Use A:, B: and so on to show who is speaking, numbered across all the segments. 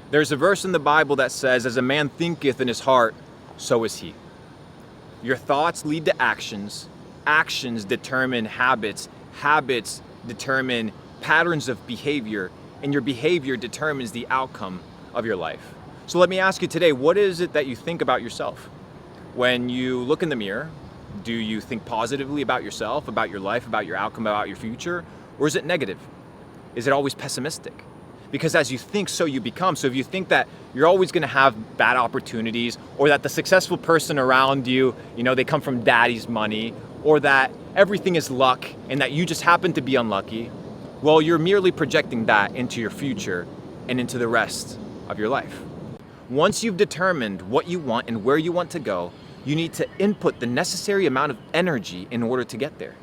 A: There's a verse in the Bible that says, as a man thinketh in his heart, so is he. Your thoughts lead to actions. Actions determine habits. Habits determine patterns of behavior. And your behavior determines the outcome of your life. So let me ask you today, what is it that you think about yourself? When you look in the mirror, do you think positively about yourself, about your life, about your outcome, about your future? Or is it negative? Is it always pessimistic? Because as you think, so you become. So if you think that you're always going to have bad opportunities, or that the successful person around you, they come from daddy's money, or that everything is luck and that you just happen to be unlucky, well, you're merely projecting that into your future and into the rest of your life. Once you've determined what you want and where you want to go, you need to input the necessary amount of energy in order to get there.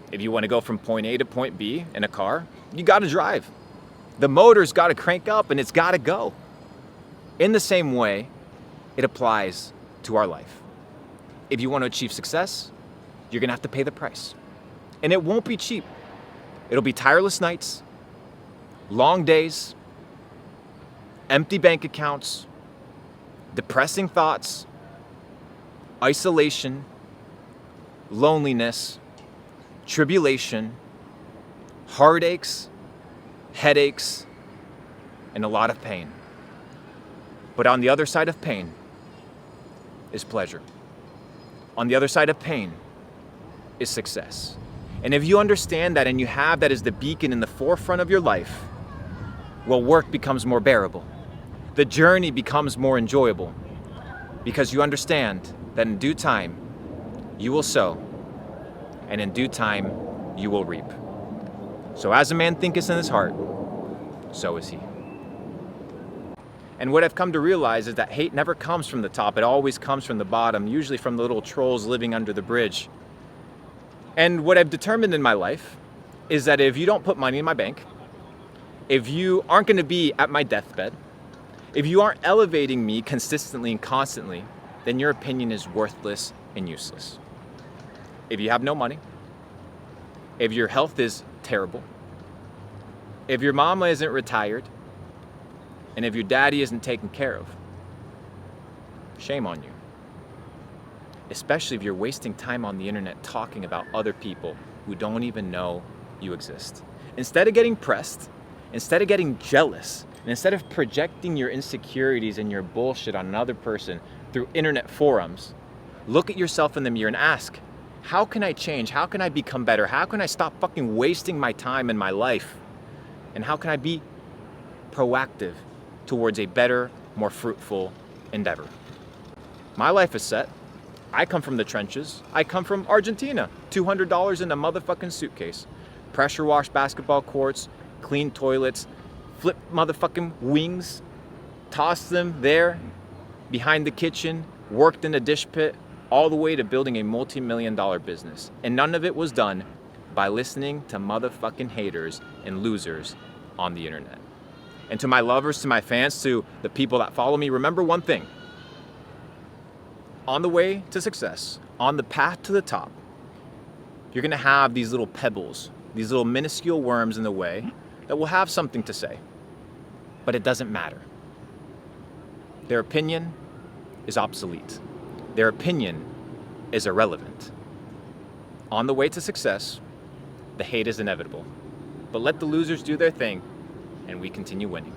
A: If you want to go from point A to point B in a car, you got to drive. The motor's got to crank up and it's got to go. In the same way, it applies to our life. If you want to achieve success, you're going to have to pay the price. And it won't be cheap. It'll be tireless nights, long days, empty bank accounts, depressing thoughts, isolation, loneliness, tribulation, heartaches, headaches, and a lot of pain. But on the other side of pain is pleasure. On the other side of pain is success. And if you understand that and you have that as the beacon in the forefront of your life, well, work becomes more bearable. The journey becomes more enjoyable because you understand that in due time you will sow, and in due time you will reap. So as a man thinketh in his heart, so is he. And what I've come to realize is that hate never comes from the top. It always comes from the bottom, usually from the little trolls living under the bridge. And what I've determined in my life is that if you don't put money in my bank, if you aren't going to be at my deathbed, if you aren't elevating me consistently and constantly, then your opinion is worthless and useless. If you have no money, if your health is terrible, if your mama isn't retired, and if your daddy isn't taken care of, shame on you. Especially if you're wasting time on the internet talking about other people who don't even know you exist. Instead of getting pressed, instead of getting jealous, and instead of projecting your insecurities and your bullshit on another person through internet forums, look at yourself in the mirror and ask, how can I change? How can I become better? How can I stop fucking wasting my time in my life? And how can I be proactive towards a better, more fruitful endeavor? My life is set. I come from the trenches. I come from Argentina. $200 in a motherfucking suitcase. Pressure wash basketball courts, clean toilets, flip motherfucking wings, toss them there behind the kitchen, worked in a dish pit, all the way to building a multi-million-dollar business. And none of it was done by listening to motherfucking haters and losers on the internet. And to my lovers, to my fans, to the people that follow me, remember one thing. On the way to success, on the path to the top, you're gonna have these little pebbles, these little minuscule worms in the way that will have something to say. But it doesn't matter. Their opinion is obsolete. Their opinion is irrelevant. On the way to success, the hate is inevitable. But let the losers do their thing, and we continue winning.